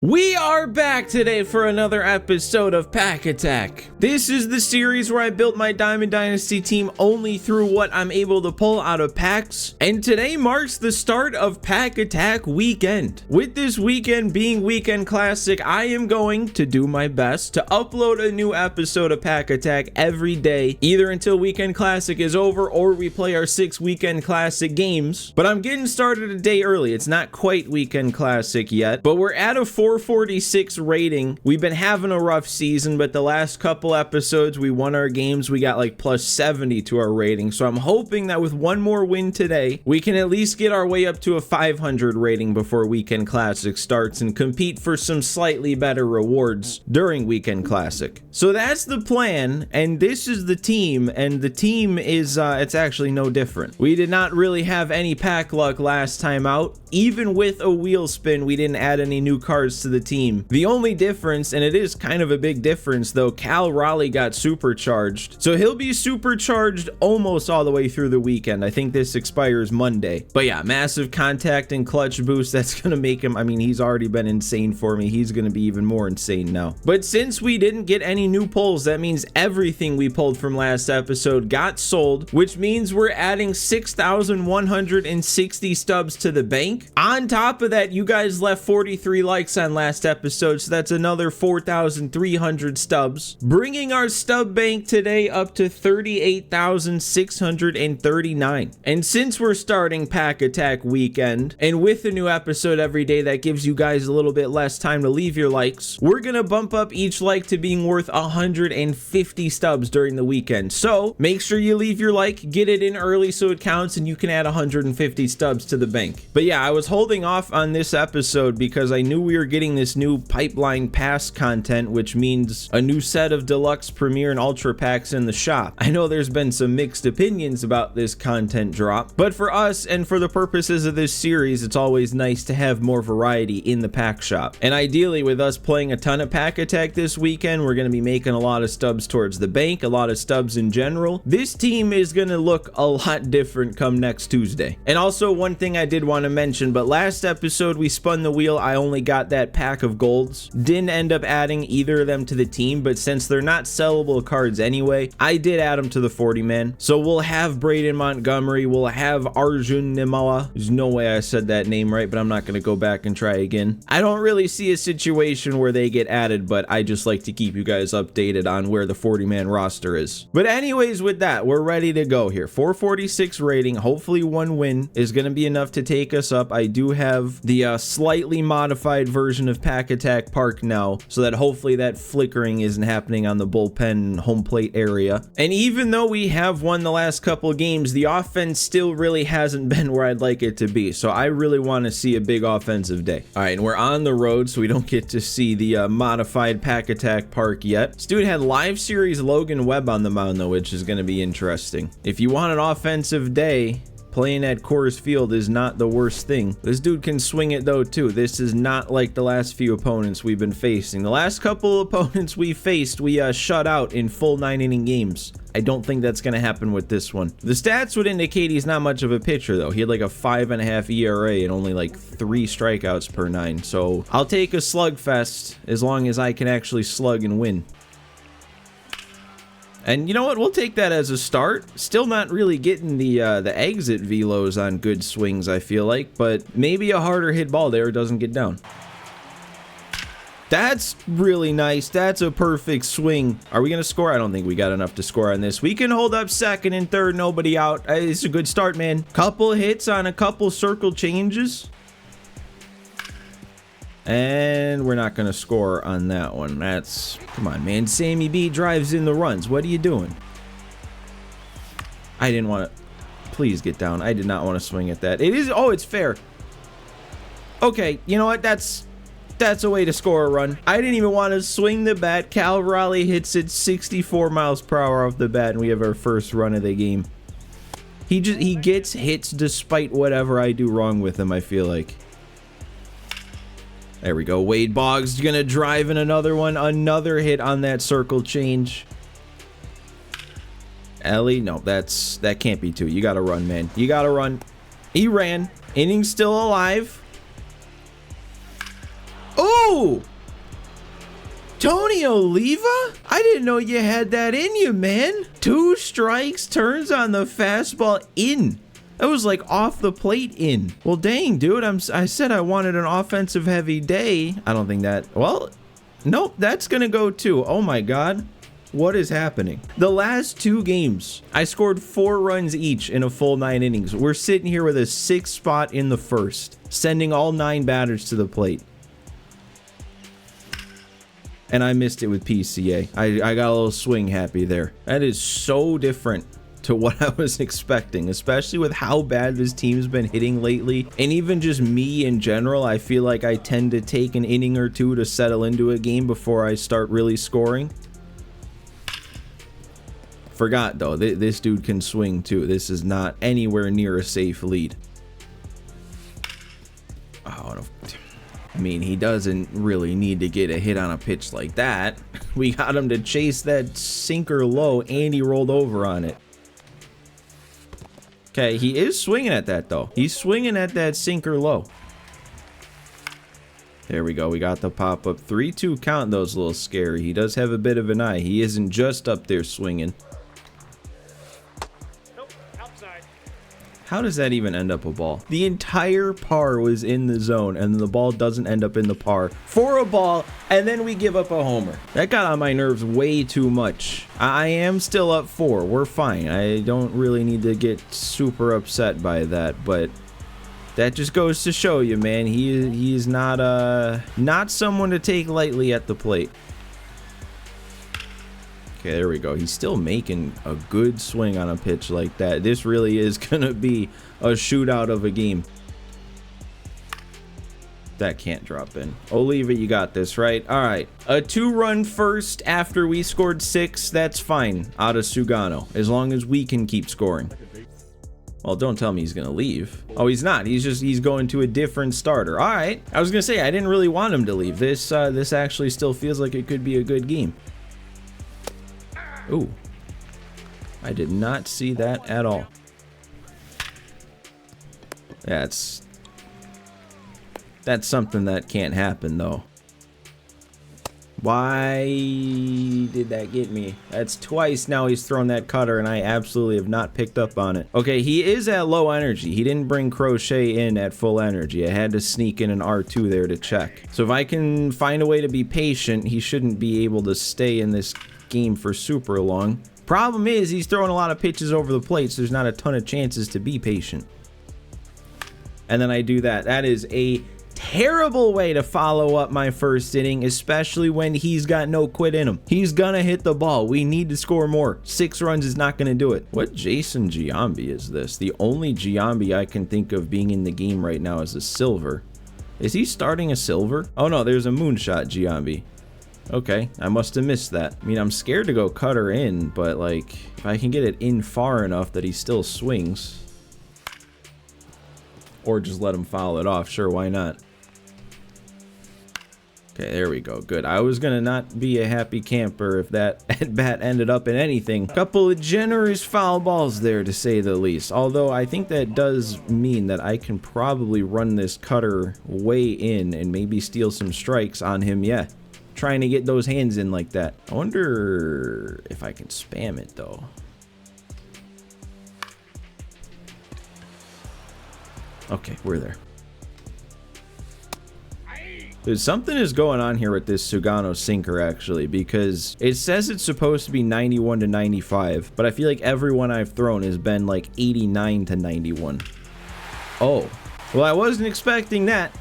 We are back today for another episode of Pack Attack. This is the series where I built my Diamond Dynasty team only through what I'm able to pull out of packs, and today marks the start of Pack Attack weekend. With this weekend being Weekend Classic, I am going to do my best to upload a new episode of Pack Attack every day, either until Weekend Classic is over or we play our 6 Weekend Classic games. But I'm getting started a day early. It's not quite Weekend Classic yet, but we're at a 446 rating. We've been having a rough season, but the last couple episodes we won our games. We got like plus 70 to our rating, so I'm hoping that with one more win today we can at least get our way up to a 500 rating before Weekend Classic starts and compete for some slightly better rewards during Weekend Classic. So that's the plan, and this is the team, and the team is it's actually no different. We did not really have any pack luck last time out. Even with a wheel spin, we didn't add any new cards to the team. The only difference, and it is kind of a big difference though, Cal Raleigh got supercharged, so he'll be supercharged almost all the way through the weekend. I think this expires Monday. But yeah, massive contact and clutch boost. That's gonna make him, I mean, he's already been insane for me. He's gonna be even more insane now. But since we didn't get any new pulls, that means everything we pulled from last episode got sold, which means we're adding 6,160 stubs to the bank. On top of that, you guys left 43 likes on last episode, so that's another 4,300 stubs, bringing our stub bank today up to 38,639. And since we're starting Pack Attack weekend, and with a new episode every day that gives you guys a little bit less time to leave your likes, we're gonna bump up each like to being worth 150 stubs during the weekend. So make sure you leave your like, get it in early so it counts, and you can add 150 stubs to the bank. But yeah, I was holding off on this episode because I knew we were getting this new pipeline pass content, which means a new set of deluxe, premier, and ultra packs in the shop. I know there's been some mixed opinions about this content drop, but for us and for the purposes of this series, it's always nice to have more variety in the pack shop. And ideally, with us playing a ton of Pack Attack this weekend, we're going to be making a lot of stubs towards the bank, a lot of stubs in general. This team is going to look a lot different come next Tuesday. And also, one thing I did want to mention, but last episode we spun the wheel, I only got that pack of golds. Didn't end up adding either of them to the team, but since they're not sellable cards anyway, I did add them to the 40 man. So we'll have Braden Montgomery, we'll have Arjun Nimala. There's no way I said that name right, but I'm not going to go back and try again. I don't really see a situation where they get added, but I just like to keep you guys updated on where the 40 man roster is. But anyways, with that, we're ready to go here. 446 rating, hopefully one win is going to be enough to take us up. I do have the slightly modified version of Pack Attack Park now, so that hopefully that flickering isn't happening on the bullpen home plate area. And even though we have won the last couple games, the offense still really hasn't been where I'd like it to be, so I really want to see a big offensive day. All right, and we're on the road, so we don't get to see the modified Pack Attack Park yet. This dude had live series Logan Webb on the mound though, which is going to be interesting. If you want an offensive day, playing at Coors Field is not the worst thing. This dude can swing it though too. This is not like the last few opponents we've been facing. The last couple opponents we faced, we shut out in full 9-inning games. I don't think that's going to happen with this one. The stats would indicate he's not much of a pitcher though. He had like a 5.5 ERA and only like 3 strikeouts per 9. So I'll take a slugfest as long as I can actually slug and win. And you know what? We'll take that as a start. Still not really getting the exit velos on good swings, I feel like, but maybe a harder hit ball there doesn't get down. That's really nice. That's a perfect swing. Are we going to score? I don't think we got enough to score on this. We can hold up second and third, nobody out. It's a good start, man. Couple hits on a couple circle changes. And we're not going to score on that one. That's, come on, man. Sammy B drives in the runs. What are you doing? I didn't want to, please get down. I did not want to swing at that. It is, oh, it's fair. Okay, you know what? That's a way to score a run. I didn't even want to swing the bat. Cal Raleigh hits it 64 miles per hour off the bat, and we have our first run of the game. He gets hits despite whatever I do wrong with him, I feel like. There we go. Wade Boggs gonna drive in another one. Another hit on that circle change. Ellie, no, that can't be two. You gotta run, man. You gotta run. He ran. Inning still alive. Oh! Oh! Tony Oliva? I didn't know you had that in you, man. 2 strikes, turns on the fastball in. That was like off the plate in. Well, dang, dude, I said I wanted an offensive heavy day. I don't think that, well, nope, that's gonna go too. Oh my God, what is happening? The last 2 games, I scored 4 runs each in a full 9 innings. We're sitting here with a 6th spot in the first, sending all 9 batters to the plate. And I missed it with PCA. I got a little swing happy there. That is so different to what I was expecting, especially with how bad this team's been hitting lately. And even just me in general, I feel like I tend to take an inning or 2 to settle into a game before I start really scoring. Forgot though, this dude can swing too. This is not anywhere near a safe lead. Oh, no. I mean, he doesn't really need to get a hit on a pitch like that. We got him to chase that sinker low and he rolled over on it. Okay, he is swinging at that though. He's swinging at that sinker low. There we go. We got the pop up. 3-2 count, though, is a little scary. He does have a bit of an eye. He isn't just up there swinging. Nope, outside. How does that even end up a ball? The entire par was in the zone and the ball doesn't end up in the par for a ball, and then we give up a homer. That got on my nerves way too much. I am still up 4. We're fine. I don't really need to get super upset by that, but that just goes to show you, man, he is not someone to take lightly at the plate. Okay, there we go. He's still making a good swing on a pitch like that. This really is gonna be a shootout of a game. That can't drop in. Oliva, you got this, right? All right. A 2-run first after we scored 6. That's fine out of Sugano, as long as we can keep scoring. Well, don't tell me he's gonna leave. Oh, he's not. He's going to a different starter. All right. I was gonna say I didn't really want him to leave. This actually still feels like it could be a good game. Ooh, I did not see that at all. That's something that can't happen though. Why did that get me? That's twice now he's thrown that cutter and I absolutely have not picked up on it. Okay, he is at low energy. He didn't bring Crochet in at full energy. I had to sneak in an R2 there to check. So if I can find a way to be patient, he shouldn't be able to stay in this game for super long. Problem is he's throwing a lot of pitches over the plate, so there's not a ton of chances to be patient. And then I do that. That is a terrible way to follow up my first inning, especially when he's got no quit in him. He's gonna hit the ball. We need to score more. 6 runs is not gonna do it. What Jason Giambi is this? The only Giambi I can think of being in the game right now is a silver. Is he starting a silver? Oh no, there's a moonshot Giambi. Okay, I must have missed that. I mean, I'm scared to go cutter in, but like, if I can get it in far enough that he still swings, or just let him foul it off, sure, why not? Okay, there we go, good. I was gonna not be a happy camper if that at-bat ended up in anything. Couple of generous foul balls there, to say the least. Although, I think that does mean that I can probably run this cutter way in and maybe steal some strikes on him, yeah. Trying to get those hands in like that. I wonder if I can spam it though. Okay, we're there. Dude, something is going on here with this Sugano sinker actually, because it says it's supposed to be 91 to 95, but I feel like everyone I've thrown has been like 89 to 91. Oh, well, I wasn't expecting that.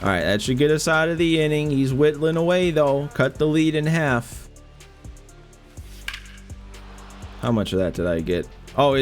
All right, that should get us out of the inning. He's whittling away, though. Cut the lead in half. How much of that did I get? Oh,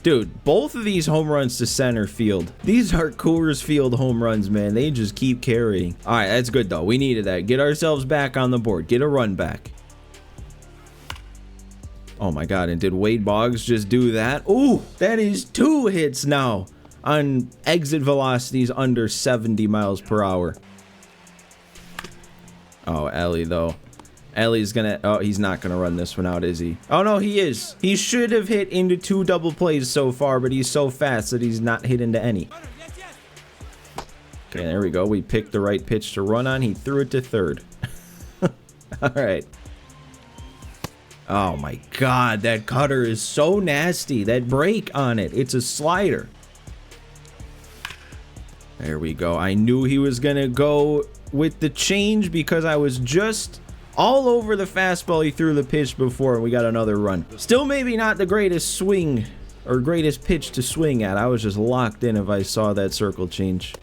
dude, both of these home runs to center field. These are Coors Field home runs, man. They just keep carrying. All right, that's good, though. We needed that. Get ourselves back on the board. Get a run back. Oh, my God. And did Wade Boggs just do that? Ooh, that is 2 hits now on exit velocities under 70 miles per hour. Oh, Ellie, though. Ellie's gonna... Oh, he's not gonna run this one out, is he? Oh, no, he is. He should have hit into 2 double plays so far, but he's so fast that he's not hit into any. Okay, there we go. We picked the right pitch to run on. He threw it to third. All right. Oh my God, that cutter is so nasty. That break on it, it's a slider. There we go. I knew he was gonna go with the change because I was just all over the fastball he threw the pitch before, and we got another run. Still maybe not the greatest swing or greatest pitch to swing at. I was just locked in if I saw that circle change.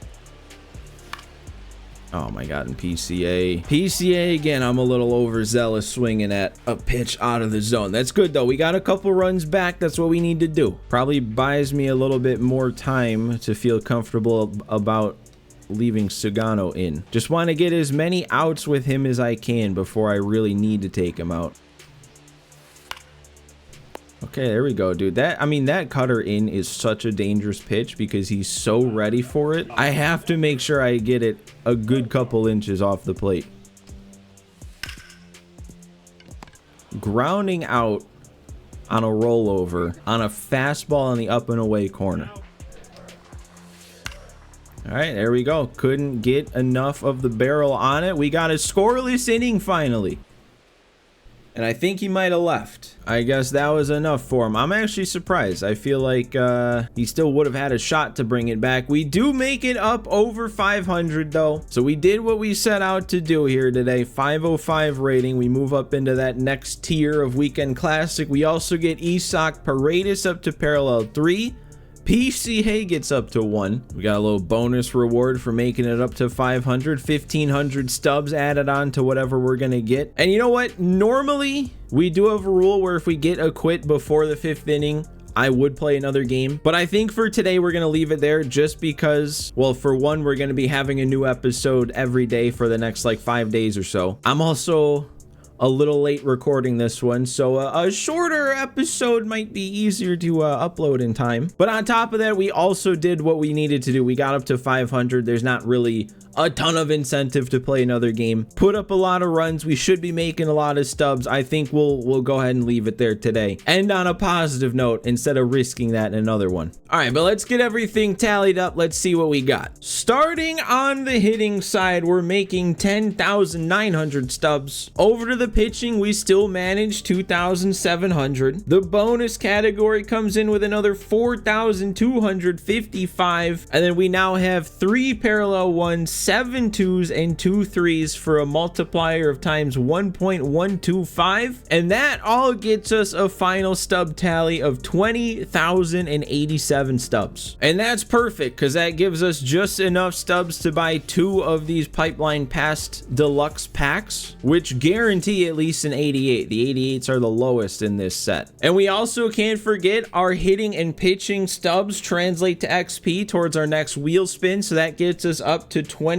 Oh my God, in PCA. PCA again, I'm a little overzealous swinging at a pitch out of the zone. That's good though. We got a couple runs back. That's what we need to do. Probably buys me a little bit more time to feel comfortable about leaving Sugano in. Just want to get as many outs with him as I can before I really need to take him out. Okay, there we go, dude. That cutter in is such a dangerous pitch because he's so ready for it. I have to make sure I get it a good couple inches off the plate. Grounding out on a rollover on a fastball in the up and away corner. All right, there we go. Couldn't get enough of the barrel on it. We got a scoreless inning finally. And I think he might have left. I guess that was enough for him. I'm actually surprised. I feel like he still would have had a shot to bring it back. We do make it up over 500 though. So we did what we set out to do here today. 505 rating. We move up into that next tier of Weekend Classic. We also get Isak Paredes up to parallel 3. PCA gets up to 1. We got a little bonus reward for making it up to 500. 1,500 stubs added on to whatever we're gonna get. And you know what? Normally, we do have a rule where if we get a quit before the 5th inning, I would play another game. But I think for today, we're gonna leave it there just because, well, for one, we're gonna be having a new episode every day for the next like 5 days or so. I'm also a little late recording this one, so a shorter episode might be easier to upload in time. But on top of that, we also did what we needed to do. We got up to 500. There's not really a ton of incentive to play another game. Put up a lot of runs. We should be making a lot of stubs. I think we'll go ahead and leave it there today. End on a positive note instead of risking that in another one. All right, but let's get everything tallied up. Let's see what we got. Starting on the hitting side, we're making 10,900 stubs. Over to the pitching, we still manage 2,700. The bonus category comes in with another 4,255. And then we now have 3 parallel ones, 7 2s and 2 3s for a multiplier of times 1.125, and that all gets us a final stub tally of 20,087 stubs. And that's perfect because that gives us just enough stubs to buy 2 of these Pipeline Past deluxe packs, which guarantee at least an 88. The 88s are the lowest in this set. And we also can't forget our hitting and pitching stubs translate to XP towards our next wheel spin, so that gets us up to 27.1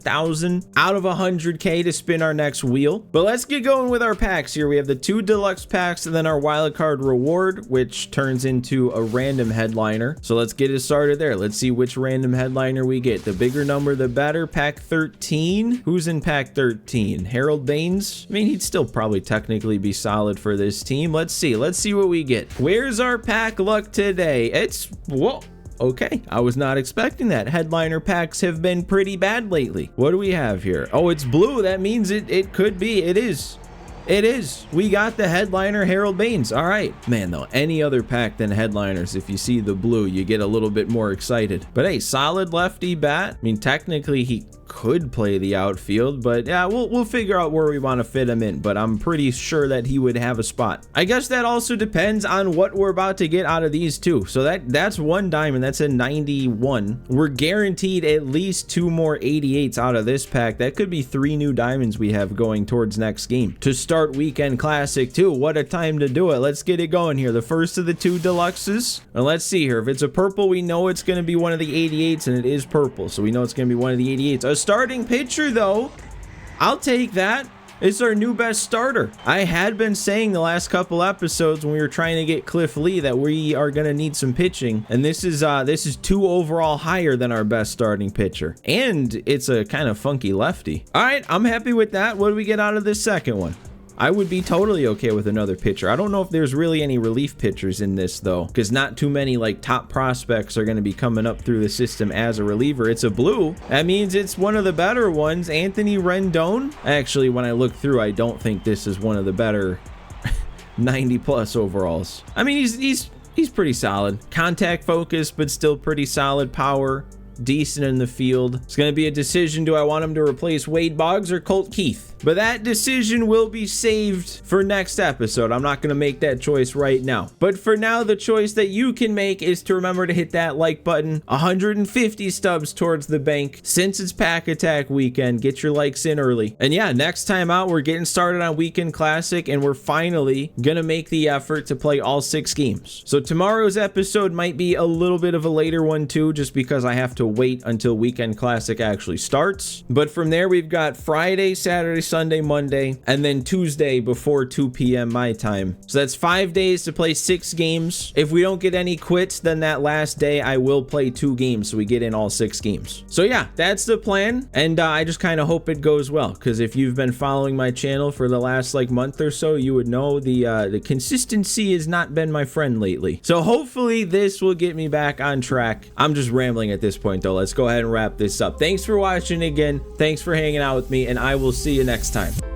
thousand out of 100k to spin our next wheel. But let's get going with our packs here. We have the 2 deluxe packs and then our wild card reward, which turns into a random headliner. So let's get it started there. Let's see which random headliner we get. The bigger number the better. Pack 13. Who's in pack 13? Harold Baines? I mean, he'd still probably technically be solid for this team. Let's see what we get. Where's our pack luck today? It's, whoa. Okay, I was not expecting that. Headliner packs have been pretty bad lately. What do we have here? Oh, it's blue. That means it could be. It is. It is. We got the headliner Harold Baines. All right. Man, though, any other pack than headliners, if you see the blue, you get a little bit more excited. But hey, solid lefty bat. I mean, technically, he could play the outfield, but yeah, we'll figure out where we want to fit him in, but I'm pretty sure that he would have a spot. I guess that also depends on what we're about to get out of these two. So that's 1 diamond. That's a 91. We're guaranteed at least 2 more 88s out of this pack. That could be 3 new diamonds we have going towards next game to start Weekend Classic 2. What a time to do it. Let's get it going here. The first of the 2 deluxes, and let's see here. If it's a purple, we know it's going to be one of the 88s, and it is purple, so we know it's going to be one of the 88s. A starting pitcher, though, I'll take that. It's our new best starter. I had been saying the last couple episodes when we were trying to get Cliff Lee that we are going to need some pitching, and this is 2 overall higher than our best starting pitcher, and it's a kind of funky lefty. All right, I'm happy with that. What do we get out of this second one? I would be totally okay with another pitcher. I don't know if there's really any relief pitchers in this though, because not too many like top prospects are going to be coming up through the system as a reliever. It's a blue. That means it's one of the better ones. Anthony Rendon. Actually, when I look through, I don't think this is one of the better 90 plus overalls. I mean, he's pretty solid. Contact focus, but still pretty solid power. Decent in the field. It's going to be a decision. Do I want him to replace Wade Boggs or Colt Keith? But that decision will be saved for next episode. I'm not going to make that choice right now. But for now, the choice that you can make is to remember to hit that like button. 150 stubs towards the bank. Since it's Pack Attack weekend, get your likes in early. And yeah, next time out, we're getting started on Weekend Classic, and we're finally going to make the effort to play all 6 games. So tomorrow's episode might be a little bit of a later one too, just because I have to wait until Weekend Classic actually starts. But from there, we've got Friday, Saturday, Sunday, Monday, and then Tuesday before 2 p.m. my time. So that's 5 days to play 6 games. If we don't get any quits, then that last day I will play 2 games so we get in all 6 games. So yeah, that's the plan, and I just kind of hope it goes well, because if you've been following my channel for the last like month or so, you would know the consistency has not been my friend lately. So hopefully this will get me back on track. I'm just rambling at this point though. Let's go ahead and wrap this up. Thanks for watching again. Thanks for hanging out with me, and I will see you next time.